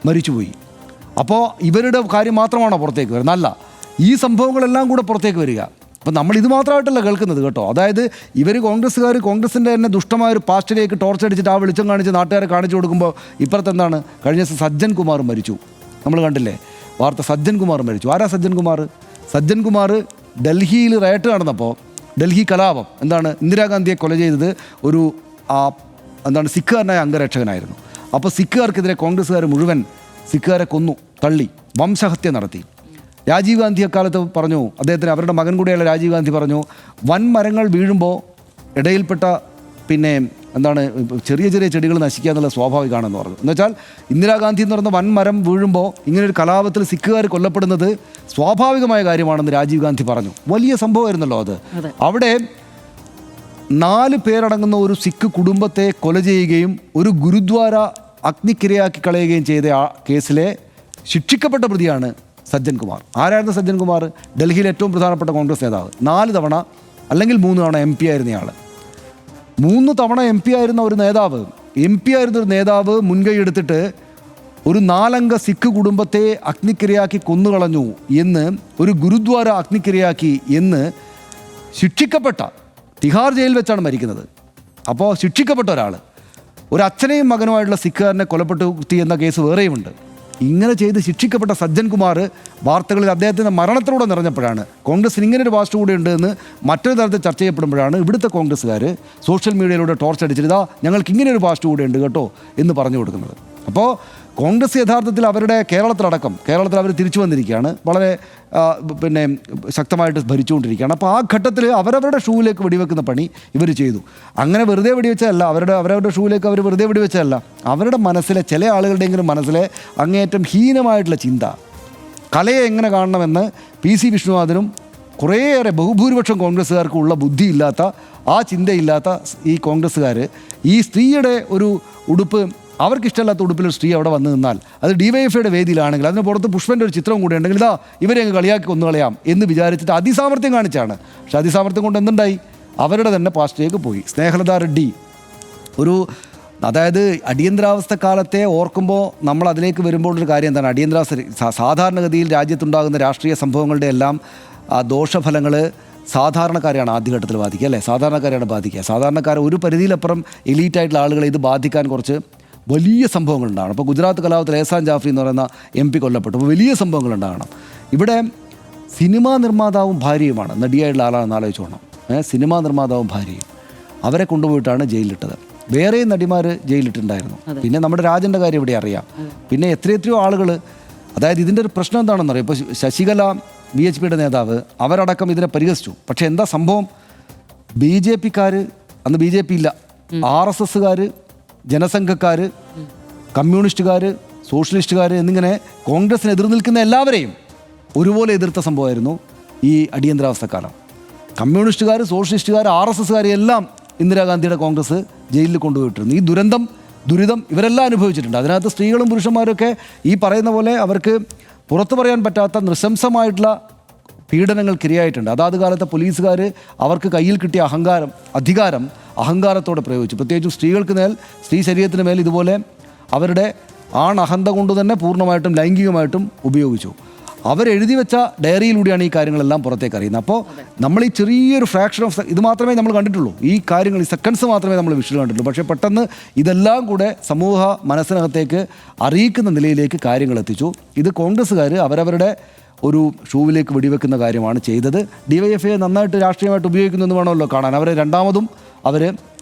മരിച്ചുപോയി. അപ്പോൾ ഇവരുടെ കാര്യം മാത്രമാണോ പുറത്തേക്ക് വരുന്നത്? അല്ല, ഈ സംഭവങ്ങളെല്ലാം കൂടെ പുറത്തേക്ക് വരിക. അപ്പം നമ്മൾ ഇത് മാത്രമായിട്ടല്ല കേൾക്കുന്നത് കേട്ടോ. അതായത് ഇവർ കോൺഗ്രസിൻ്റെ തന്നെ ദുഷ്ടമായൊരു പാസ്റ്റിലേക്ക് ടോർച്ചടിച്ചിട്ട് ആ വെളിച്ചം കാണിച്ച് നാട്ടുകാരെ കാണിച്ചു കൊടുക്കുമ്പോൾ ഇപ്പുറത്തെന്താണ്, കഴിഞ്ഞ ദിവസം സജ്ജൻ കുമാർ മരിച്ചു. നമ്മൾ കണ്ടില്ലേ വാർത്ത? സജ്ജൻ കുമാർ മരിച്ചു. ആരാ സജ്ജൻ കുമാർ? സജ്ജൻ കുമാർ ഡൽഹിയിൽ റയറ്റ് നടന്നപ്പോൾ, ഡൽഹി കലാപം എന്താണ്, ഇന്ദിരാഗാന്ധിയെ കൊല ചെയ്തത് സിഖുകാരനായ അംഗരക്ഷകനായിരുന്നു. അപ്പോൾ സിഖുകാർക്കെതിരെ കോൺഗ്രസ്സുകാർ മുഴുവൻ സിഖുകാരെ കൊന്നു, തള്ളി, വംശഹത്യ നടത്തി. രാജീവ് ഗാന്ധി അക്കാലത്ത് പറഞ്ഞു, അദ്ദേഹത്തിന് അവരുടെ മകൻ കൂടിയുള്ള രാജീവ് ഗാന്ധി പറഞ്ഞു, വൻമരങ്ങൾ വീഴുമ്പോൾ ഇടയിൽപ്പെട്ട ചെറിയ ചെറിയ ചെടികൾ നശിക്കുക എന്നുള്ളത് സ്വാഭാവികമാണെന്ന് പറഞ്ഞു. എന്നുവെച്ചാൽ ഇന്ദിരാഗാന്ധി എന്ന് പറയുന്ന വൻമരം വീഴുമ്പോൾ ഇങ്ങനൊരു കലാപത്തിൽ സിഖുകാർ കൊല്ലപ്പെടുന്നത് സ്വാഭാവികമായ കാര്യമാണെന്ന് രാജീവ് ഗാന്ധി പറഞ്ഞു. വലിയ സംഭവമായിരുന്നല്ലോ അത്. അവിടെ 4 പേരടങ്ങുന്ന ഒരു സിഖ് കുടുംബത്തെ കൊല ചെയ്യുകയും ഒരു ഗുരുദ്വാര അഗ്നിക്കിരയാക്കി കളയുകയും ചെയ്ത ആ കേസിലെ ശിക്ഷിക്കപ്പെട്ട പ്രതിയാണ് സജ്ജൻ കുമാർ. ആരായിരുന്നു സജ്ജൻ കുമാർ? ഡൽഹിയിലെ ഏറ്റവും പ്രധാനപ്പെട്ട കോൺഗ്രസ് നേതാവ്. 4 തവണ അല്ലെങ്കിൽ 3 തവണ MP ആയിരുന്നയാൾ. 3 തവണ MP ആയിരുന്ന ഒരു നേതാവ് മുൻകൈ എടുത്തിട്ട് ഒരു 4 അംഗ സിഖ് കുടുംബത്തെ അഗ്നിക്കിരയാക്കി കൊന്നുകളഞ്ഞു എന്ന്, ഒരു ഗുരുദ്വാര അഗ്നിക്കിരയാക്കി എന്ന് ശിക്ഷിക്കപ്പെട്ട, തിഹാർ ജയിലിൽ വെച്ചാണ് മരിക്കുന്നത്. അപ്പോൾ ശിക്ഷിക്കപ്പെട്ട ഒരാൾ, ഒരു അച്ഛനെയും മകനുമായിട്ടുള്ള സിഖുകാരനെ കൊലപ്പെടുത്തി എന്ന കേസ് വേറെയുമുണ്ട്. ഇങ്ങനെ ചെയ്ത് ശിക്ഷിക്കപ്പെട്ട സജ്ജൻ കുമാർ വാർത്തകളിൽ അദ്ദേഹത്തിൻ്റെ മരണത്തിലൂടെ നിറഞ്ഞപ്പോഴാണ് കോൺഗ്രസിന് ഇങ്ങനെ ഒരു വാസ്റ്റ് കൂടി ഉണ്ട് എന്ന് മറ്റൊരു തരത്തിൽ ചർച്ച ചെയ്യപ്പെടുമ്പോഴാണ് ഇവിടുത്തെ കോൺഗ്രസ്സുകാർ സോഷ്യൽ മീഡിയയിലൂടെ ടോർച്ച് അടിച്ചിട്ട് ഇതാ ഞങ്ങൾക്ക് ഇങ്ങനെ ഒരു വാസ്റ്റ് കൂടി ഉണ്ട് കേട്ടോ എന്ന് പറഞ്ഞു കൊടുക്കുന്നത്. അപ്പോൾ കോൺഗ്രസ് യഥാർത്ഥത്തിൽ അവരുടെ കേരളത്തിൽ അവർ തിരിച്ചു വന്നിരിക്കുകയാണ്, വളരെ ശക്തമായിട്ട് ഭരിച്ചുകൊണ്ടിരിക്കുകയാണ്. അപ്പോൾ ആ ഘട്ടത്തിൽ അവരവരുടെ ഷൂവിലേക്ക് വെടിവെക്കുന്ന പണി ഇവർ ചെയ്തു. അങ്ങനെ വെറുതെ വെടിവെച്ചതല്ല, അവരവരുടെ ഷൂവിലേക്ക് അവർ വെറുതെ വെടിവെച്ചതല്ല, അവരുടെ മനസ്സിലെ ചില ആളുകളുടെയെങ്കിലും മനസ്സിലെ അങ്ങേയറ്റം ഹീനമായിട്ടുള്ള ചിന്ത, കലയെ എങ്ങനെ കാണണമെന്ന് PC വിഷ്ണുനാഥിനും കുറേയേറെ ബഹുഭൂരിപക്ഷം കോൺഗ്രസ്സുകാർക്കും ഉള്ള ബുദ്ധിയില്ലാത്ത, ആ ചിന്തയില്ലാത്ത ഈ കോൺഗ്രസ്സുകാർ ഈ സ്ത്രീയുടെ ഒരു ഉടുപ്പ്, അവർക്കിഷ്ടമില്ലാത്ത ഉടുപ്പിലൊരു സ്ത്രീ അവിടെ വന്നു നിന്നാൽ അത് DYFIയുടെ വേദിയിലാണെങ്കിൽ അതിന് പുറത്ത് പുഷ്പൻ്റെ ഒരു ചിത്രം കൂടി ഉണ്ടെങ്കിൽ ഇതാ ഇവരെ അങ്ങ് കളിയാക്കി കൊന്നുകളയാം എന്ന് വിചാരിച്ചിട്ട് അതിസാമർത്ഥ്യം കാണിച്ചാണ്. പക്ഷെ അതിസാമർത്ഥ്യം കൊണ്ട് എന്തുണ്ടായി? അവരുടെ തന്നെ പാർട്ടിയിലേക്ക് പോയി. സ്നേഹലത റെഡ്ഡി അതായത് അടിയന്തരാവസ്ഥ കാലത്തെ ഓർക്കുമ്പോൾ നമ്മൾ അതിലേക്ക് വരുമ്പോൾ ഒരു കാര്യം എന്താണ്, അടിയന്തരാവസ്ഥ സാധാരണഗതിയിൽ രാജ്യത്തുണ്ടാകുന്ന രാഷ്ട്രീയ സംഭവങ്ങളുടെ എല്ലാം ദോഷഫലങ്ങൾ സാധാരണക്കാരെയാണ് ആദ്യഘട്ടത്തിൽ ബാധിക്കുക, അല്ലേ? സാധാരണക്കാരെയാണ് ബാധിക്കുക. സാധാരണക്കാരെ ഒരു പരിധിയിലപ്പുറം എലീറ്റായിട്ടുള്ള ആളുകളെ ഇത് ബാധിക്കാൻ കുറച്ച് വലിയ സംഭവങ്ങളുണ്ടാകണം. അപ്പോൾ ഗുജറാത്ത് കലാപത്തിൽ എഹ്സാൻ ജാഫ്രി എന്ന് പറയുന്ന MP കൊല്ലപ്പെട്ടു. അപ്പോൾ വലിയ സംഭവങ്ങളുണ്ടാകണം. ഇവിടെ സിനിമാ നിർമ്മാതാവും ഭാര്യയുമാണ് നടിയായിട്ടുള്ള ആളാണെന്ന് ആലോചിച്ചോണം. സിനിമാ നിർമ്മാതാവും ഭാര്യയും അവരെ കൊണ്ടുപോയിട്ടാണ് ജയിലിലിട്ടത്. വേറെയും നടിമാർ ജയിലിട്ടുണ്ടായിരുന്നു. പിന്നെ നമ്മുടെ രാജൻ്റെ കാര്യം ഇവിടെ അറിയാം. പിന്നെ എത്രയോ ആളുകൾ, അതായത് ഇതിൻ്റെ ഒരു പ്രശ്നം എന്താണെന്നറിയാം. ഇപ്പോൾ ശശികല BHPയുടെ നേതാവ് അവരടക്കം ഇതിനെ പരിഹസിച്ചു. പക്ഷേ എന്താ സംഭവം? BJPക്കാർ, അന്ന് BJP ഇല്ല, RSSകാർ, ജനസംഘക്കാർ, കമ്മ്യൂണിസ്റ്റുകാർ, സോഷ്യലിസ്റ്റുകാർ എന്നിങ്ങനെ കോൺഗ്രസിന് എതിർ നിൽക്കുന്ന എല്ലാവരെയും ഒരുപോലെ എതിർത്ത സംഭവമായിരുന്നു ഈ അടിയന്തരാവസ്ഥക്കാലം. കമ്മ്യൂണിസ്റ്റുകാർ, സോഷ്യലിസ്റ്റുകാർ, RSSകാർ എല്ലാം ഇന്ദിരാഗാന്ധിയുടെ കോൺഗ്രസ് ജയിലിൽ കൊണ്ടുപോയിട്ടിരുന്നു. ഈ ദുരിതം ഇവരെല്ലാം അനുഭവിച്ചിട്ടുണ്ട്. അതിനകത്ത് സ്ത്രീകളും പുരുഷന്മാരൊക്കെ ഈ പറയുന്ന പോലെ അവർക്ക് പുറത്തു പറയാൻ പറ്റാത്ത നൃശംസമായിട്ടുള്ള പീഡനങ്ങൾക്കിരയായിട്ടുണ്ട്. അതാത് കാലത്തെ പോലീസുകാർ അവർക്ക് കയ്യിൽ കിട്ടിയ അധികാരം അഹങ്കാരത്തോടെ പ്രയോഗിച്ചു. പ്രത്യേകിച്ചും സ്ത്രീ ശരീരത്തിന് മേൽ ഇതുപോലെ അവരുടെ അഹന്ത കൊണ്ട് തന്നെ പൂർണ്ണമായിട്ടും ലൈംഗികമായിട്ടും ഉപയോഗിച്ചു. അവരെഴുതി വെച്ച ഡയറിയിലൂടെയാണ് ഈ കാര്യങ്ങളെല്ലാം പുറത്തേക്ക് അറിയുന്നത്. അപ്പോൾ നമ്മൾ ഈ ചെറിയൊരു ഫ്രാക്ഷൻ ഓഫ് ഇത് മാത്രമേ നമ്മൾ കണ്ടിട്ടുള്ളൂ, ഈ കാര്യങ്ങൾ, ഈ സെക്കൻഡ്സ് മാത്രമേ നമ്മൾ വിഷ്വൽ കണ്ടിട്ടുള്ളൂ. പക്ഷേ പെട്ടെന്ന് ഇതെല്ലാം കൂടെ സമൂഹ മനസ്സിനകത്തേക്ക് അറിയിക്കുന്ന നിലയിലേക്ക് കാര്യങ്ങൾ എത്തിച്ചു. ഇത് കോൺഗ്രസ്സുകാർ അവരവരുടെ ഒരു ഷൂവിലേക്ക് വെടിവെക്കുന്ന കാര്യമാണ് ചെയ്തത്. DYFI നന്നായിട്ട് രാഷ്ട്രീയമായിട്ട് ഉപയോഗിക്കുന്നു എന്ന് വേണമല്ലോ കാണാൻ. അവരെ രണ്ടാമതും അവർ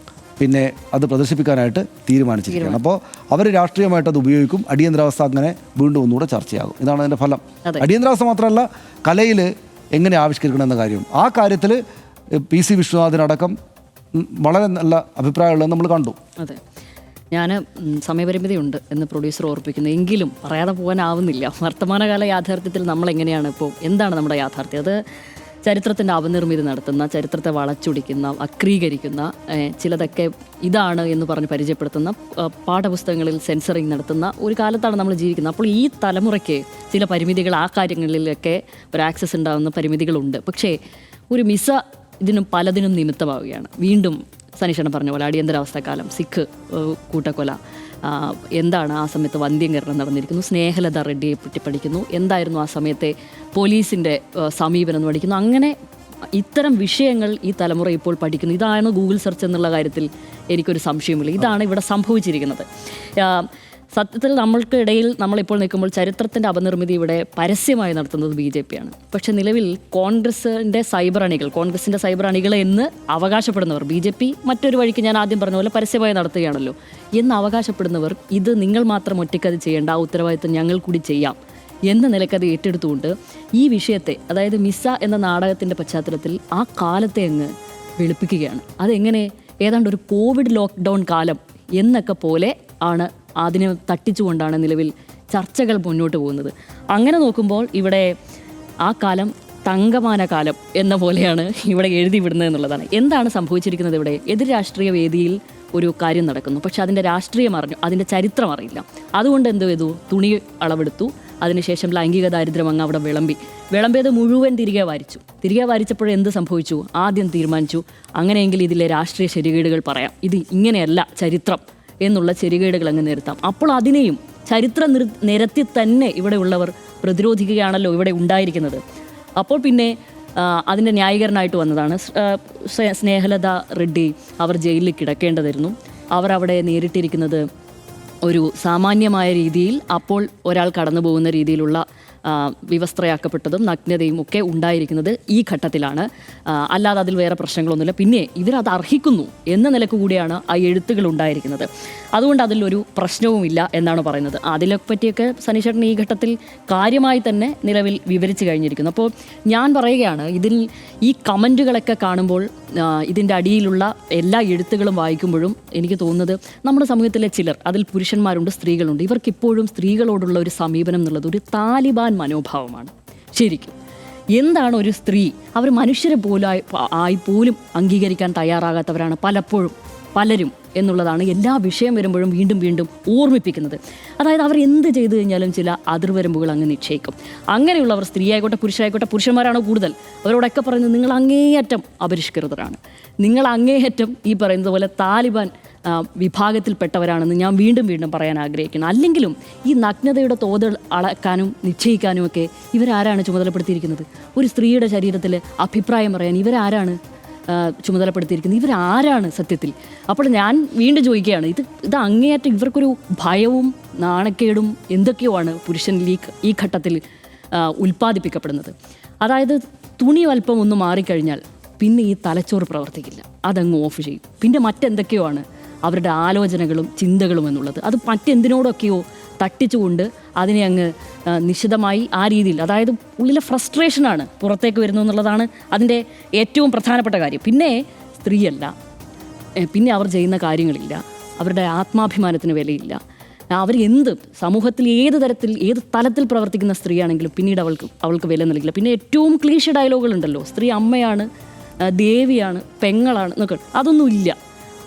പിന്നെ അത് പ്രദർശിപ്പിക്കാനായിട്ട് തീരുമാനിച്ചിരിക്കുകയാണ്. അപ്പോൾ അവർ രാഷ്ട്രീയമായിട്ട് അത് ഉപയോഗിക്കും. അടിയന്തരാവസ്ഥ അങ്ങനെ വീണ്ടും ഒന്നുകൂടെ ചർച്ചയാകും. ഇതാണ് അതിൻ്റെ ഫലം. അടിയന്തരാവസ്ഥ മാത്രമല്ല, കലയിൽ എങ്ങനെ ആവിഷ്കരിക്കണമെന്ന കാര്യം, ആ കാര്യത്തിൽ PC വിശ്വനാഥിനടക്കം വളരെ നല്ല അഭിപ്രായമുള്ളതെന്ന് നമ്മൾ കണ്ടു. അതെ, ഞാൻ സമയപരിമിതി ഉണ്ട് എന്ന് പ്രൊഡ്യൂസർ ഓർപ്പിക്കുന്നു. എങ്കിലും പറയാതെ പോകാനാവുന്നില്ല. വർത്തമാനകാല യാഥാർത്ഥ്യത്തിൽ നമ്മളെങ്ങനെയാണ് ഇപ്പോൾ, എന്താണ് നമ്മുടെ യാഥാർത്ഥ്യം? അത് ചരിത്രത്തിൻ്റെ അപനിർമ്മിതി നടത്തുന്ന, ചരിത്രത്തെ വളച്ചൊടിക്കുന്ന, വക്രീകരിക്കുന്ന, ചിലതൊക്കെ ഇതാണ് എന്ന് പറഞ്ഞ് പരിചയപ്പെടുത്തുന്ന, പാഠപുസ്തകങ്ങളിൽ സെൻസറിങ് നടത്തുന്ന ഒരു കാലത്താണ് നമ്മൾ ജീവിക്കുന്നത്. അപ്പോൾ ഈ തലമുറയ്ക്ക് ചില പരിമിതികൾ, ആ കാര്യങ്ങളിലൊക്കെ ഒരു ആക്സസ് ഉണ്ടാകുന്ന പരിമിതികളുണ്ട്. പക്ഷേ ഒരു മിസ ഇതിനും പലതിനും നിമിത്തമാവുകയാണ്. വീണ്ടും സനീഷണം പറഞ്ഞ പോലെ അടിയന്തരാവസ്ഥക്കാലം, സിഖ് കൂട്ടക്കൊല, എന്താണ് ആ സമയത്ത് വന്ധ്യംകരണം നടന്നിരിക്കുന്നു, സ്നേഹലത റെഡ്ഡിയെ പറ്റി പഠിക്കുന്നു, എന്തായിരുന്നു ആ സമയത്തെ പോലീസിൻ്റെ സമീപനം എന്ന് പഠിക്കുന്നു. അങ്ങനെ ഇത്തരം വിഷയങ്ങൾ ഈ തലമുറ ഇപ്പോൾ പഠിക്കുന്നു. ഇതാണ് ഗൂഗിൾ സെർച്ച് എന്നുള്ള കാര്യത്തിൽ എനിക്കൊരു സംശയമില്ല. ഇതാണ് ഇവിടെ സംഭവിച്ചിരിക്കുന്നത്. സത്യത്തിൽ നമ്മൾക്കിടയിൽ നമ്മളിപ്പോൾ നിൽക്കുമ്പോൾ ചരിത്രത്തിൻ്റെ അപനിർമ്മിതി ഇവിടെ പരസ്യമായി നടത്തുന്നത് BJP ആണ്. പക്ഷേ നിലവിൽ കോൺഗ്രസിൻ്റെ സൈബർ അണികൾ എന്ന് അവകാശപ്പെടുന്നവർ, BJP മറ്റൊരു വഴിക്ക് ഞാൻ ആദ്യം പറഞ്ഞ പോലെ പരസ്യമായി നടത്തുകയാണല്ലോ എന്ന് അവകാശപ്പെടുന്നവർ, ഇത് നിങ്ങൾ മാത്രം ഒറ്റയ്ക്കത് ചെയ്യേണ്ട, ആ ഉത്തരവാദിത്വം ഞങ്ങൾ കൂടി ചെയ്യാം എന്ന നിലക്കത് ഏറ്റെടുത്തുകൊണ്ട് ഈ വിഷയത്തെ, അതായത് മിസ എന്ന നാടകത്തിൻ്റെ പശ്ചാത്തലത്തിൽ ആ കാലത്തെ അങ്ങ് വെളുപ്പിക്കുകയാണ്. അതെങ്ങനെ ഏതാണ്ട് ഒരു കോവിഡ് ലോക്ക്ഡൗൺ കാലം എന്നൊക്കെ പോലെ ആണ്, അതിനെ തട്ടിച്ചുകൊണ്ടാണ് നിലവിൽ ചർച്ചകൾ മുന്നോട്ട് പോകുന്നത്. അങ്ങനെ നോക്കുമ്പോൾ ഇവിടെ ആ കാലം തങ്കമാന കാലം എന്ന പോലെയാണ് ഇവിടെ എഴുതി വിടുന്നത് എന്നുള്ളതാണ്. എന്താണ് സംഭവിച്ചിരിക്കുന്നത്? ഇവിടെ എതിർ രാഷ്ട്രീയ വേദിയിൽ ഒരു കാര്യം നടക്കുന്നു, പക്ഷെ അതിൻ്റെ രാഷ്ട്രീയം അറിഞ്ഞു, അതിൻ്റെ ചരിത്രം അറിയില്ല. അതുകൊണ്ട് എന്ത് ചെയ്തു? തുണി അളവെടുത്തു, അതിനുശേഷം ലൈംഗിക ദാരിദ്ര്യം അങ്ങ് അവിടെ വിളമ്പിയത് മുഴുവൻ തിരികെ വാരിച്ചപ്പോൾ എന്ത് സംഭവിച്ചു? ആദ്യം തീരുമാനിച്ചു, അങ്ങനെയെങ്കിൽ ഇതിലെ രാഷ്ട്രീയ ശരികേടുകൾ പറയാം, ഇത് ഇങ്ങനെയല്ല ചരിത്രം എന്നുള്ള ശരികേടുകൾ അങ്ങ് നിരത്താം. അപ്പോൾ അതിനെയും ചരിത്രം നിരത്തി തന്നെ ഇവിടെ ഉള്ളവർ പ്രതിരോധിക്കുകയാണല്ലോ ഇവിടെ ഉണ്ടായിരിക്കുന്നത്. അപ്പോൾ പിന്നെ അതിൻ്റെ ന്യായീകരണമായിട്ട് വന്നതാണ് സ്നേഹലത റെഡ്ഡി. അവർ ജയിലിൽ കിടക്കേണ്ടതായിരുന്നു. അവർ അവിടെ നേരിട്ടിരിക്കുന്നത് ഒരു സാമാന്യമായ രീതിയിൽ അപ്പോൾ ഒരാൾ കടന്നു പോകുന്ന രീതിയിലുള്ള വിവസ്ത്രയാക്കപ്പെട്ടതും നഗ്നതയും ഒക്കെ ഉണ്ടായിരിക്കുന്നത് ഈ ഘട്ടത്തിലാണ്. അല്ലാതെ അതിൽ വേറെ പ്രശ്നങ്ങളൊന്നുമില്ല. പിന്നെ ഇവരത് അർഹിക്കുന്നു എന്ന നിലക്ക് കൂടിയാണ് ആ എഴുത്തുകൾ ഉണ്ടായിരിക്കുന്നത്. അതുകൊണ്ട് അതിലൊരു പ്രശ്നവുമില്ല എന്നാണ് പറയുന്നത്. അതിനെ പറ്റിയൊക്കെ സനീഷേട്ടൻ ഈ ഘട്ടത്തിൽ കാര്യമായി തന്നെ നിലവിൽ വിവരിച്ചു കഴിഞ്ഞിരിക്കുന്നു. അപ്പോൾ ഞാൻ പറയുകയാണ്, ഇതിൽ ഈ കമൻറ്റുകളൊക്കെ കാണുമ്പോൾ ഇതിൻ്റെ അടിയിലുള്ള എല്ലാ എഴുത്തുകളും വായിക്കുമ്പോഴും എനിക്ക് തോന്നുന്നത് നമ്മുടെ സമൂഹത്തിലെ ചിലർ, അതിൽ പുരുഷന്മാരുണ്ട്, സ്ത്രീകളുണ്ട്, ഇവർക്കിപ്പോഴും സ്ത്രീകളോടുള്ള ഒരു സമീപനം എന്നുള്ളത് ഒരു താലിബാൻ മനോഭാവമാണ്. ശരിക്കും എന്താണ് ഒരു സ്ത്രീ? അവർ മനുഷ്യരെ പോലും അംഗീകരിക്കാൻ തയ്യാറാകാത്തവരാണ് പലരും എന്നുള്ളതാണ് എല്ലാ വിഷയം വരുമ്പോഴും വീണ്ടും വീണ്ടും ഓർമ്മിപ്പിക്കുന്നത്. അതായത് അവർ എന്ത് ചെയ്തു കഴിഞ്ഞാലും ചില അതിർവരമ്പുകൾ അങ്ങ് നിശ്ചയിക്കും. അങ്ങനെയുള്ളവർ, സ്ത്രീ ആയിക്കോട്ടെ പുരുഷനായിക്കോട്ടെ, പുരുഷന്മാരാണ് കൂടുതൽ, അവരോടൊക്കെ പറയുന്നത് നിങ്ങൾ അങ്ങേയറ്റം അപരിഷ്കൃതരാണ്, നിങ്ങൾ അങ്ങേയറ്റം ഈ പറയുന്നത് പോലെ താലിബാൻ വിഭാഗത്തിൽപ്പെട്ടവരാണെന്ന് ഞാൻ വീണ്ടും വീണ്ടും പറയാൻ ആഗ്രഹിക്കുന്നു. അല്ലെങ്കിലും ഈ നഗ്നതയുടെ തോത് അളക്കാനും നിശ്ചയിക്കാനും ഒക്കെ ഇവരാരാണ് ചുമതലപ്പെടുത്തിയിരിക്കുന്നത്? ഒരു സ്ത്രീയുടെ ശരീരത്തിൽ അഭിപ്രായം പറയാൻ ഇവരാരാണ് ചുമതലപ്പെടുത്തിയിരിക്കുന്നത്? ഇവരാരാണ് സത്യത്തിൽ? അപ്പോൾ ഞാൻ വീണ്ടും ചോദിക്കുകയാണ്, ഇത് അങ്ങേയറ്റം ഇവർക്കൊരു ഭയവും നാണക്കേടും എന്തൊക്കെയോ ആണ് പുരുഷനിൽ ഈ ഘട്ടത്തിൽ ഉൽപ്പാദിപ്പിക്കപ്പെടുന്നത്. അതായത് തുണി അല്പം ഒന്ന് മാറിക്കഴിഞ്ഞാൽ പിന്നെ ഈ തലച്ചോറ് പ്രവർത്തിക്കില്ല, അതങ്ങ് ഓഫ് ചെയ്യും. പിന്നെ മറ്റെന്തൊക്കെയോ ആണ് അവരുടെ ആലോചനകളും ചിന്തകളും എന്നുള്ളത്. അത് മറ്റെന്തിനോടൊക്കെയോ തട്ടിച്ചുകൊണ്ട് അതിനെ അങ്ങ് നിശിതമായി ആ രീതിയിൽ, അതായത് ഉള്ളിലെ ഫ്രസ്ട്രേഷനാണ് പുറത്തേക്ക് വരുന്നു എന്നുള്ളതാണ് അതിൻ്റെ ഏറ്റവും പ്രധാനപ്പെട്ട കാര്യം. പിന്നെ സ്ത്രീയല്ല, പിന്നെ അവർ ചെയ്യുന്ന കാര്യങ്ങളില്ല, അവരുടെ ആത്മാഭിമാനത്തിന് വിലയില്ല. അവർ സമൂഹത്തിൽ ഏത് തലത്തിൽ പ്രവർത്തിക്കുന്ന സ്ത്രീയാണെങ്കിലും പിന്നീട് അവൾക്ക് വില നൽകില്ല. പിന്നെ ഏറ്റവും ക്ലീശ ഡയലോഗുകളുണ്ടല്ലോ, സ്ത്രീ അമ്മയാണ്, ദേവിയാണ്, പെങ്ങളാണ് എന്നൊക്കെ, അതൊന്നുമില്ല.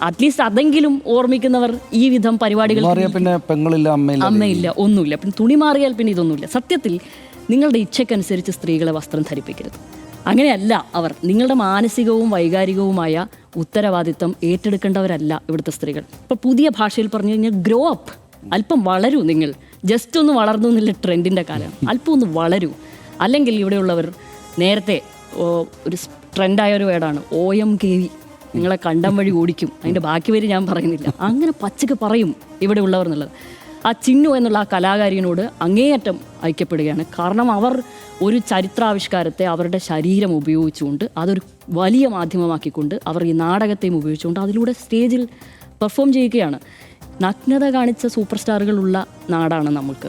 അറ്റ്ലീസ്റ്റ് അതെങ്കിലും ഓർമ്മിക്കുന്നവർ ഈ വിധം പരിപാടികൾ, പിന്നെ പെങ്ങളില്ല, അമ്മയില്ല, ഒന്നുമില്ല. പിന്നെ തുണി മാറിയാൽ പിന്നെ ഇതൊന്നുമില്ല. സത്യത്തിൽ നിങ്ങളുടെ ഇച്ഛക്കനുസരിച്ച് സ്ത്രീകളെ വസ്ത്രം ധരിപ്പിക്കരുത്. അങ്ങനെയല്ല അവർ. നിങ്ങളുടെ മാനസികവും വൈകാരികവുമായ ഉത്തരവാദിത്തം ഏറ്റെടുക്കേണ്ടവരല്ല ഇവിടുത്തെ സ്ത്രീകൾ. ഇപ്പോൾ പുതിയ ഭാഷയിൽ പറഞ്ഞു കഴിഞ്ഞാൽ ഗ്രോ അപ്പ്, അല്പം വളരൂ. നിങ്ങൾ ജസ്റ്റ് ഒന്ന് വളർന്നു എന്നുള്ള ട്രെൻഡിൻ്റെ കാലം, അല്പം ഒന്ന് വളരൂ. അല്ലെങ്കിൽ ഇവിടെയുള്ളവർ നേരത്തെ ഒരു ട്രെൻഡായ ഒരു വേർഡാണ് OMKV, നിങ്ങളെ കണ്ടം വഴി ഓടിക്കും. അതിൻ്റെ ബാക്കി പേര് ഞാൻ പറയുന്നില്ല. അങ്ങനെ പച്ചക്ക് പറയും ഇവിടെ ഉള്ളവർ എന്നുള്ളത്. ആ ചിന്നു എന്നുള്ള ആ കലാകാരിയോട് അങ്ങേയറ്റം ഐക്യപ്പെടുകയാണ്. കാരണം അവർ ഒരു ചരിത്രാവിഷ്കാരത്തെ അവരുടെ ശരീരം ഉപയോഗിച്ചുകൊണ്ട്, അതൊരു വലിയ മാധ്യമമാക്കിക്കൊണ്ട്, അവർ ഈ നാടകത്തെയും ഉപയോഗിച്ചുകൊണ്ട് അതിലൂടെ സ്റ്റേജിൽ പെർഫോം ചെയ്യുകയാണ്. നഗ്നത കാണിച്ച സൂപ്പർ സ്റ്റാറുകളുള്ള നാടാണ് നമ്മൾക്ക്.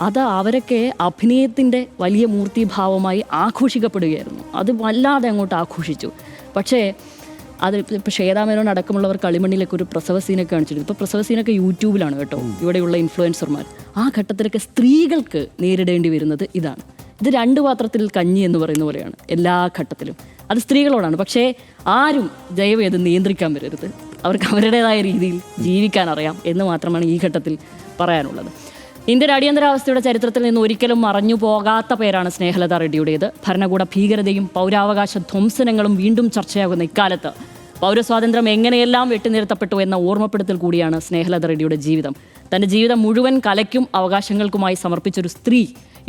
അത് അവരൊക്കെ അഭിനയത്തിൻ്റെ വലിയ മൂർത്തിഭാവമായി ആഘോഷിക്കപ്പെടുകയായിരുന്നു. അത് വല്ലാതെ അങ്ങോട്ട് ആഘോഷിച്ചു. പക്ഷേ അത് ഇപ്പോൾ ശ്വേതാമേനോൻ അടക്കമുള്ളവർ കളിമണ്ണിലൊക്കെ ഒരു പ്രസവ സീനൊക്കെ കാണിച്ചിട്ടുണ്ട്. ഇപ്പോൾ പ്രസവ സീനൊക്കെ യൂട്യൂബിലാണ് കേട്ടോ, ഇവിടെയുള്ള ഇൻഫ്ലുവൻസർമാർ. ആ ഘട്ടത്തിലൊക്കെ സ്ത്രീകൾക്ക് നേരിടേണ്ടി വരുന്നത് ഇതാണ്. ഇത് 2 പാത്രത്തിൽ കഞ്ഞി എന്ന് പറയുന്ന പോലെയാണ് എല്ലാ ഘട്ടത്തിലും. അത് സ്ത്രീകളോടാണ്. പക്ഷേ ആരും ദയവ് ചെയ്ത് നിയന്ത്രിക്കാൻ വരരുത്. അവർക്ക് അവരുടേതായ രീതിയിൽ ജീവിക്കാൻ അറിയാം എന്ന് മാത്രമാണ് ഈ ഘട്ടത്തിൽ പറയാനുള്ളത്. ഇന്ത്യൻ അടിയന്തരാവസ്ഥയുടെ ചരിത്രത്തിൽ നിന്ന് ഒരിക്കലും മറഞ്ഞു പോകാത്ത പേരാണ് സ്നേഹലത റെഡ്ഡിയുടേത്. ഭരണകൂട ഭീകരതയും പൗരാവകാശ ധ്വംസനങ്ങളും വീണ്ടും ചർച്ചയാകുന്ന ഇക്കാലത്ത് പൗരസ്വാതന്ത്ര്യം എങ്ങനെയെല്ലാം വെട്ടിനിർത്തപ്പെട്ടു എന്ന ഓർമ്മപ്പെടുത്തൽ കൂടിയാണ് സ്നേഹലത റെഡ്ഡിയുടെ ജീവിതം. തൻ്റെ ജീവിതം മുഴുവൻ കലയ്ക്കും അവകാശങ്ങൾക്കുമായി സമർപ്പിച്ചൊരു സ്ത്രീ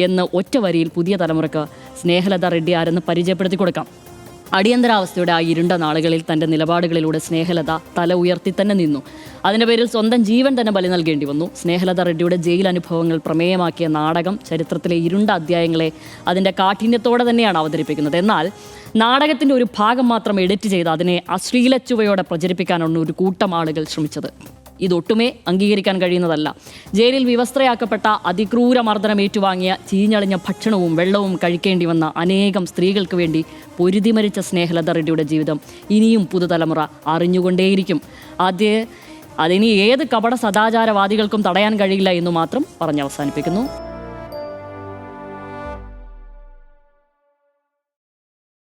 എന്ന് ഒറ്റ വരിയിൽ പുതിയ തലമുറയ്ക്ക് സ്നേഹലത റെഡ്ഡി ആരെന്ന് പരിചയപ്പെടുത്തി കൊടുക്കാം. അടിയന്തരാവസ്ഥയുടെ ആ ഇരുണ്ട നാളുകളിൽ തൻ്റെ നിലപാടുകളിലൂടെ സ്നേഹലത തല ഉയർത്തി തന്നെ നിന്നു. അതിൻ്റെ പേരിൽ സ്വന്തം ജീവൻ തന്നെ ബലി നൽകേണ്ടി വന്നു. സ്നേഹലത റെഡ്ഡിയുടെ ജയിൽ അനുഭവങ്ങൾ പ്രമേയമാക്കിയ നാടകം ചരിത്രത്തിലെ ഇരുണ്ട അധ്യായങ്ങളെ അതിൻ്റെ കാഠിന്യത്തോടെ തന്നെയാണ് അവതരിപ്പിക്കുന്നത്. എന്നാൽ നാടകത്തിൻ്റെ ഒരു ഭാഗം മാത്രം എഡിറ്റ് ചെയ്ത് അതിനെ അശ്ലീലച്ചുവയോടെ പ്രചരിപ്പിക്കാനാണ് ഒരു കൂട്ടം ആളുകൾ ശ്രമിച്ചത്. ഇതൊട്ടുമേ അംഗീകരിക്കാൻ കഴിയുന്നതല്ല. ജയിലിൽ വിവസ്ത്രയാക്കപ്പെട്ട അതിക്രൂര മർദ്ദനം ഏറ്റുവാങ്ങിയ ചീഞ്ഞളിഞ്ഞ ഭക്ഷണവും വെള്ളവും കഴിക്കേണ്ടി വന്ന അനേകം സ്ത്രീകൾക്ക് വേണ്ടി പൊരുതിമരിച്ച സ്നേഹലത റെഡ്ഡിയുടെ ജീവിതം ഇനിയും പുതുതലമുറ അറിഞ്ഞുകൊണ്ടേയിരിക്കും. അതിനി ഏത് കപട സദാചാരവാദികൾക്കും തടയാൻ കഴിയില്ല എന്ന് മാത്രം പറഞ്ഞ് അവസാനിപ്പിക്കുന്നു.